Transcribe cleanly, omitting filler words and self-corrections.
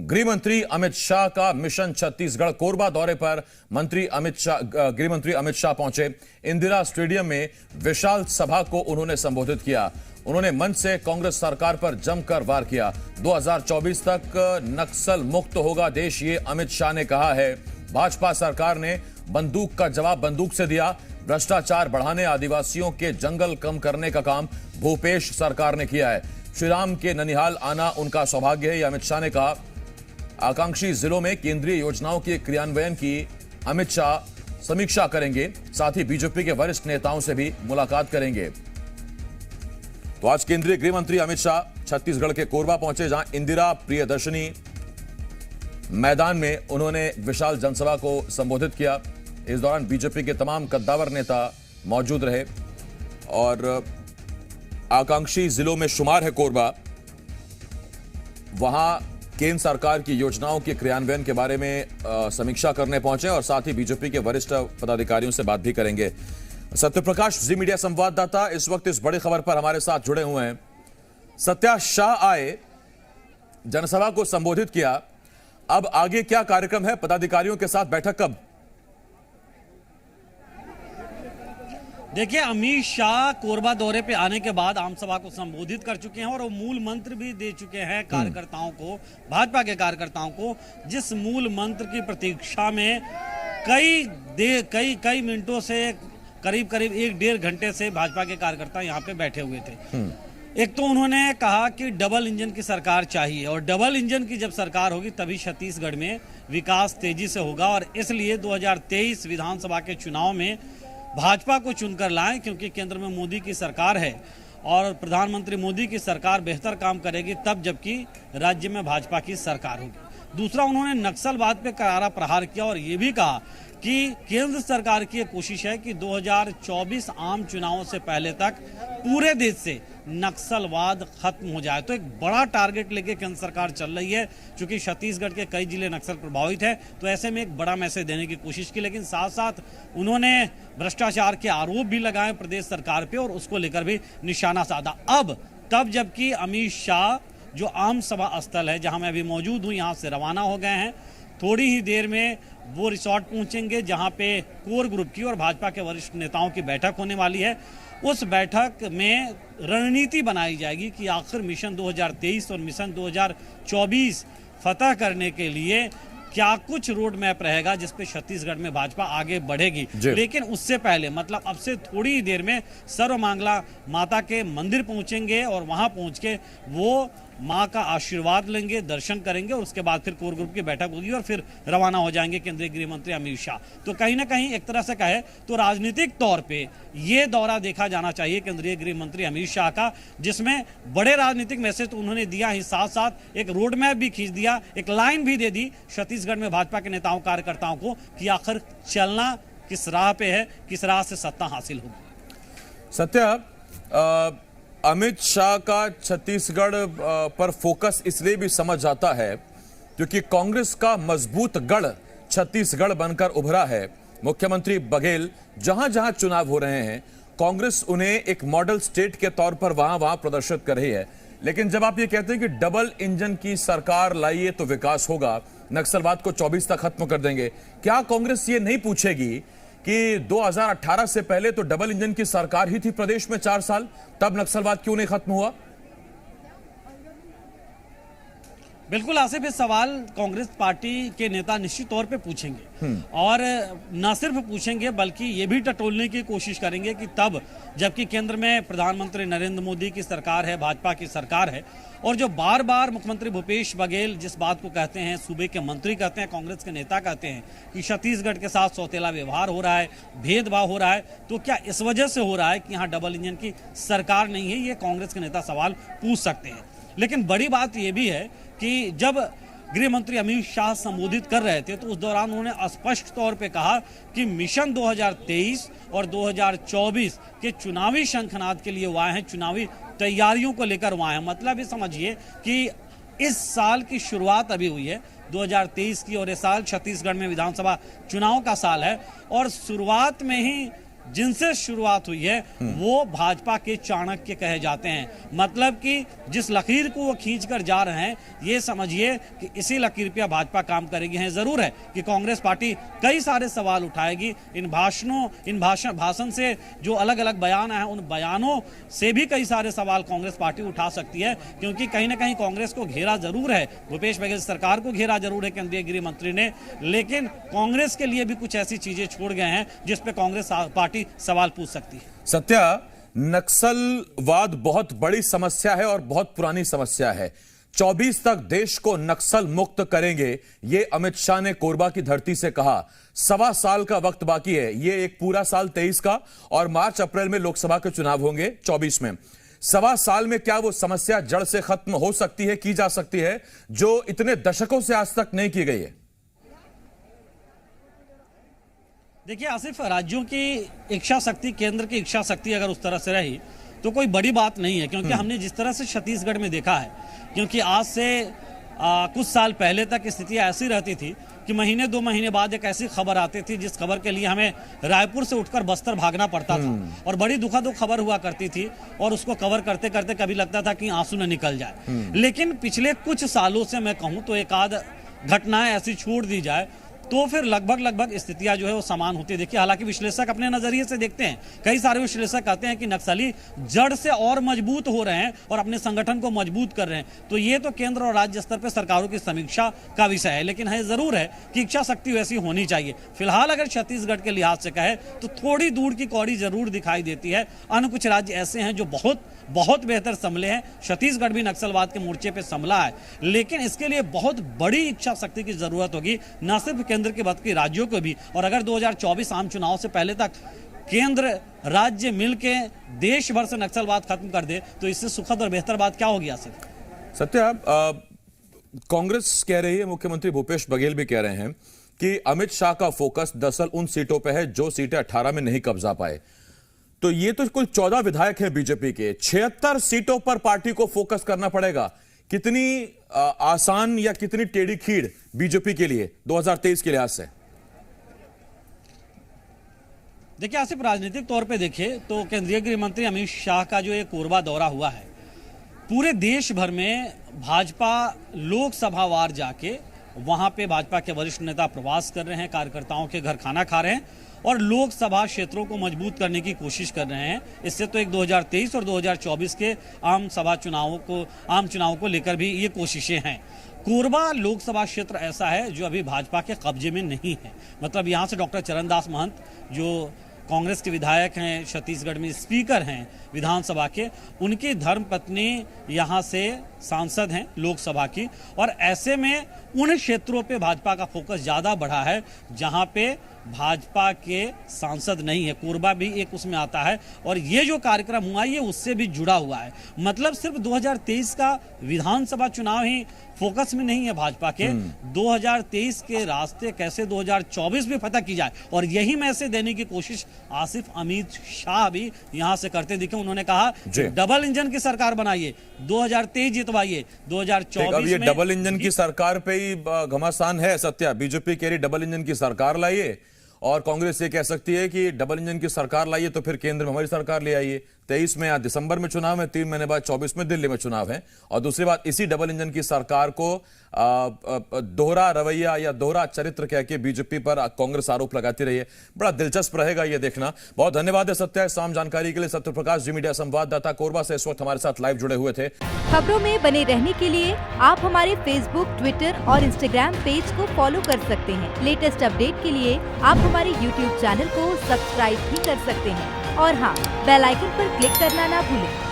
गृह मंत्री अमित शाह का मिशन छत्तीसगढ़ कोरबा दौरे पर गृह मंत्री अमित शाह पहुंचे। इंदिरा स्टेडियम में विशाल सभा को उन्होंने संबोधित किया। उन्होंने मंच से कांग्रेस सरकार पर जमकर वार किया। 2024 तक नक्सल मुक्त होगा देश, ये अमित शाह ने कहा है। भाजपा सरकार ने बंदूक का जवाब बंदूक से दिया। भ्रष्टाचार बढ़ाने, आदिवासियों के जंगल कम करने का काम भूपेश सरकार ने किया है। श्री राम के ननिहाल आना उनका सौभाग्य है, यह अमित शाह ने कहा। आकांक्षी जिलों में केंद्रीय योजनाओं के क्रियान्वयन की अमित शाह समीक्षा करेंगे। साथ ही बीजेपी के वरिष्ठ नेताओं से भी मुलाकात करेंगे। तो आज केंद्रीय गृह मंत्री अमित शाह छत्तीसगढ़ के कोरबा पहुंचे, जहां इंदिरा प्रियदर्शनी मैदान में उन्होंने विशाल जनसभा को संबोधित किया। इस दौरान बीजेपी के तमाम कद्दावर नेता मौजूद रहे और आकांक्षी जिलों में शुमार है कोरबा। वहां केंद्र सरकार की योजनाओं के क्रियान्वयन के बारे में समीक्षा करने पहुंचे और साथ ही बीजेपी के वरिष्ठ पदाधिकारियों से बात भी करेंगे। सत्यप्रकाश, जी मीडिया संवाददाता, इस वक्त इस बड़ी खबर पर हमारे साथ जुड़े हुए हैं। सत्या, शाह आए, जनसभा को संबोधित किया, अब आगे क्या कार्यक्रम है? पदाधिकारियों के साथ बैठक कब? देखिए, अमित शाह कोरबा दौरे पे आने के बाद आम सभा को संबोधित कर चुके हैं और वो मूल मंत्र भी दे चुके हैं कार्यकर्ताओं को, भाजपा के कार्यकर्ताओं को, जिस मूल मंत्र की प्रतीक्षा में कई मिनटों से करीब 1-1.5 घंटे से भाजपा के कार्यकर्ता यहाँ पे बैठे हुए थे। एक तो उन्होंने कहा कि डबल इंजन की सरकार चाहिए और डबल इंजन की जब सरकार होगी तभी छत्तीसगढ़ में विकास तेजी से होगा और इसलिए 2023 विधानसभा के चुनाव में भाजपा को चुनकर लाएं, क्योंकि केंद्र में मोदी की सरकार है और प्रधानमंत्री मोदी की सरकार बेहतर काम करेगी तब जबकि राज्य में भाजपा की सरकार होगी। दूसरा, उन्होंने नक्सलवाद पे करारा प्रहार किया और ये भी कहा कि केंद्र सरकार की कोशिश है कि 2024 आम चुनावों से पहले तक पूरे देश से नक्सलवाद खत्म हो जाए। तो एक बड़ा टारगेट लेके केंद्र सरकार चल रही है, क्योंकि छत्तीसगढ़ के कई जिले नक्सल प्रभावित है, तो ऐसे में एक बड़ा मैसेज देने की कोशिश की। लेकिन साथ साथ उन्होंने भ्रष्टाचार के आरोप भी लगाए प्रदेश सरकार पे और उसको लेकर भी निशाना साधा। अब तब जबकि अमित शाह जो आम सभा स्थल है जहां मैं अभी मौजूद हूं, यहां से रवाना हो गए हैं। थोड़ी ही देर में वो रिसोर्ट पहुंचेंगे जहां पे कोर ग्रुप की और भाजपा के वरिष्ठ नेताओं की बैठक होने वाली है। उस बैठक में रणनीति बनाई जाएगी कि आखिर मिशन 2023 और मिशन 2024 फतह करने के लिए क्या कुछ रोड मैप रहेगा जिसपे छत्तीसगढ़ में भाजपा आगे बढ़ेगी। लेकिन उससे पहले, मतलब अब से थोड़ी ही देर में सर्वमांगला माता के मंदिर पहुंचेंगे और वहां पहुंच के वो मां का आशीर्वाद लेंगे, दर्शन करेंगे और उसके बाद फिर कोर ग्रुप की बैठक होगी और फिर रवाना हो जाएंगे केंद्रीय गृह मंत्री अमित शाह। तो कहीं ना कहीं एक तरह से कहे तो राजनीतिक तौर पे ये दौरा देखा जाना चाहिए केंद्रीय गृह मंत्री अमित शाह का, जिसमें बड़े राजनीतिक मैसेज तो उन्होंने दिया ही, साथ साथ एक रोड मैप भी खींच दिया, एक लाइन भी दे दी छत्तीसगढ़ में भाजपा के नेताओं कार्यकर्ताओं को कि आखिर चलना किस राह पे है, किस राह से सत्ता हासिल होगी। सत्या, अमित शाह का छत्तीसगढ़ पर फोकस इसलिए भी समझ जाता है क्योंकि कांग्रेस का मजबूत गढ़ छत्तीसगढ़ बनकर उभरा है। मुख्यमंत्री बघेल जहां जहां चुनाव हो रहे हैं, कांग्रेस उन्हें एक मॉडल स्टेट के तौर पर वहां प्रदर्शित कर रही है। लेकिन जब आप ये कहते हैं कि डबल इंजन की सरकार लाइए तो विकास होगा, नक्सलवाद को 24 तक खत्म कर देंगे, क्या कांग्रेस ये नहीं पूछेगी कि 2018 से पहले तो डबल इंजन की सरकार ही थी प्रदेश में 4 साल, तब नक्सलवाद क्यों नहीं खत्म हुआ? बिल्कुल आसिफ, इस सवाल कांग्रेस पार्टी के नेता निश्चित तौर पे पूछेंगे और न सिर्फ पूछेंगे बल्कि ये भी टटोलने की कोशिश करेंगे कि तब जबकि केंद्र में प्रधानमंत्री नरेंद्र मोदी की सरकार है, भाजपा की सरकार है, और जो बार बार मुख्यमंत्री भूपेश बघेल जिस बात को कहते हैं, सूबे के मंत्री कहते हैं, कांग्रेस के नेता कहते हैं कि छत्तीसगढ़ के साथ सौतेला व्यवहार हो रहा है, भेदभाव हो रहा है, तो क्या इस वजह से हो रहा है कि यहाँ डबल इंजन की सरकार नहीं है? ये कांग्रेस के नेता सवाल पूछ सकते हैं। लेकिन बड़ी बात यह भी है कि जब गृह मंत्री अमित शाह संबोधित कर रहे थे तो उस दौरान उन्होंने स्पष्ट तौर पे कहा कि मिशन 2023 और 2024 के चुनावी शंखनाद के लिए वो आए हैं, चुनावी तैयारियों को लेकर वो आए हैं। मतलब ये समझिए कि इस साल की शुरुआत अभी हुई है 2023 की और ये साल छत्तीसगढ़ में विधानसभा चुनाव का साल है और शुरुआत में ही जिनसे शुरुआत हुई है वो भाजपा के चाणक्य कहे जाते हैं। मतलब कि जिस लकीर को वो खींचकर जा रहे हैं, ये समझिए कि इसी लकीर पे भाजपा काम करेगी। है जरूर है कि कांग्रेस पार्टी कई सारे सवाल उठाएगी। इन भाषण से जो अलग अलग बयान आए, उन बयानों से भी कई सारे सवाल कांग्रेस पार्टी उठा सकती है, क्योंकि कहीं ना कहीं कांग्रेस को घेरा जरूर है, भूपेश बघेल सरकार को घेरा जरूर है केंद्रीय गृह मंत्री ने, लेकिन कांग्रेस के लिए भी कुछ ऐसी चीजें छोड़ गए हैं जिस पे कांग्रेस पार्टी सवाल पूछ सकती है। सत्या, नक्सलवाद बहुत बड़ी समस्या है और बहुत पुरानी समस्या है। 24 तक देश को नक्सल मुक्त करेंगे, ये अमित शाह ने कोरबा की धरती से कहा। 1.25 साल का वक्त बाकी है, ये एक पूरा साल 23 का, और मार्च अप्रैल में लोकसभा के चुनाव होंगे 24 में। 1.25 साल में क्या वो समस्या जड़ से खत्म हो सकती है, की जा सकती है, जो इतने दशकों से आज तक नहीं की गई है? देखिए आसिफ, राज्यों की इच्छा शक्ति, केंद्र की इच्छा शक्ति अगर उस तरह से रही तो कोई बड़ी बात नहीं है, क्योंकि हमने जिस तरह से छत्तीसगढ़ में देखा है, क्योंकि आज से कुछ साल पहले तक स्थितियां ऐसी रहती थी कि महीने 2 महीने बाद एक ऐसी खबर आती थी जिस खबर के लिए हमें रायपुर से उठकर बस्तर भागना पड़ता था, और बड़ी दुखद खबर हुआ करती थी, और उसको कवर करते करते कभी लगता था कि आंसू न निकल जाए। लेकिन पिछले कुछ सालों से मैं कहूं तो एक आध घटनाएं ऐसी छोड़ दी जाए तो फिर लगभग स्थितियां जो है वो समान होती है। देखिए, हालांकि विश्लेषक अपने नजरिए से देखते हैं, कई सारे विश्लेषक कहते हैं कि नक्सली जड़ से और मजबूत हो रहे हैं और अपने संगठन को मजबूत कर रहे हैं। तो ये तो केंद्र और राज्य स्तर पर सरकारों की समीक्षा का विषय है, लेकिन है जरूर है कि इच्छा शक्ति वैसी होनी चाहिए। फिलहाल अगर छत्तीसगढ़ के लिहाज से कहे तो थोड़ी दूर की कौड़ी जरूर दिखाई देती है। अन्य कुछ राज्य ऐसे हैं जो बहुत बेहतर संभले हैं। छत्तीसगढ़ भी नक्सलवाद के मोर्चे पे संभला है, लेकिन इसके लिए बहुत बड़ी इच्छा शक्ति की जरूरत होगी, न सिर्फ केंद्र की बल्कि राज्यों को भी। और अगर 2024 आम चुनाव से पहले तक केंद्र राज्य मिलके देश भर से नक्सलवाद खत्म कर दे तो इससे सुखद और बेहतर बात क्या होगी? आसिफ, सत्या, कांग्रेस कह रही है, मुख्यमंत्री भूपेश बघेल भी कह रहे हैं कि अमित शाह का फोकस दरअसल उन सीटों पर है जो सीटें 18 में नहीं कब्जा पाए। तो ये तो कुल 14 विधायक हैं बीजेपी के, 76 सीटों पर पार्टी को फोकस करना पड़ेगा। कितनी आसान या कितनी टेढ़ी खीड़ बीजेपी के लिए 2023 के लिहाज से? देखिए आसिफ, राजनीतिक तौर पे देखें तो केंद्रीय गृह मंत्री अमित शाह का जो ये कोरबा दौरा हुआ है, पूरे देश भर में भाजपा लोकसभा वार जाके वहां पे भाजपा के वरिष्ठ नेता प्रवास कर रहे हैं, कार्यकर्ताओं के घर खाना खा रहे हैं और लोकसभा क्षेत्रों को मजबूत करने की कोशिश कर रहे हैं। इससे तो एक 2023 और 2024 के आम चुनावों को लेकर भी ये कोशिशें हैं। कोरबा लोकसभा क्षेत्र ऐसा है जो अभी भाजपा के कब्जे में नहीं है। मतलब यहाँ से डॉक्टर चरणदास महंत, जो कांग्रेस के विधायक हैं, छत्तीसगढ़ में स्पीकर हैं विधानसभा के, उनकी धर्मपत्नी यहाँ से सांसद हैं लोकसभा की, और ऐसे में उन क्षेत्रों पे भाजपा का फोकस ज़्यादा बढ़ा है जहाँ पे भाजपा के सांसद नहीं है। कोरबा भी एक उसमें आता है, और ये जो कार्यक्रम हुआ ये उससे भी जुड़ा हुआ है। मतलब सिर्फ 2023 का विधानसभा चुनाव ही फोकस में नहीं है भाजपा के, 2023 के रास्ते कैसे 2024 में फतह की जाए, और यही मैसेज देने की कोशिश आसिफ अमित शाह भी यहां से करते दिखे। उन्होंने कहा डबल इंजन की सरकार बनाइए, 2023 जितवाइए, 2024 में डबल इंजन की सरकार पे ही घमासान है। सत्या, बीजेपी कह रही डबल इंजन की सरकार लाइए, और कांग्रेस ये कह सकती है कि डबल इंजन की सरकार लाइए तो फिर केंद्र में हमारी सरकार ले आइए। 23 में आज दिसंबर में चुनाव है, 3 महीने बाद 24 में दिल्ली में चुनाव है। और दूसरी बात, इसी डबल इंजन की सरकार को दोहरा रवैया या दोहरा चरित्र कह के बीजेपी पर कांग्रेस आरोप लगाती रही है। बड़ा दिलचस्प रहेगा ये देखना। बहुत धन्यवाद है सत्या, इस शाम जानकारी के लिए। सत्य प्रकाश, जी मीडिया संवाददाता कोरबा से इस वक्त हमारे साथ लाइव जुड़े हुए थे। खबरों में बने रहने के लिए आप हमारे फेसबुक, ट्विटर और इंस्टाग्राम पेज को फॉलो कर सकते हैं। लेटेस्ट अपडेट के लिए आप हमारे यूट्यूब चैनल को सब्सक्राइब भी कर सकते हैं। और हाँ, बेल आइकन पर क्लिक करना ना भूलें।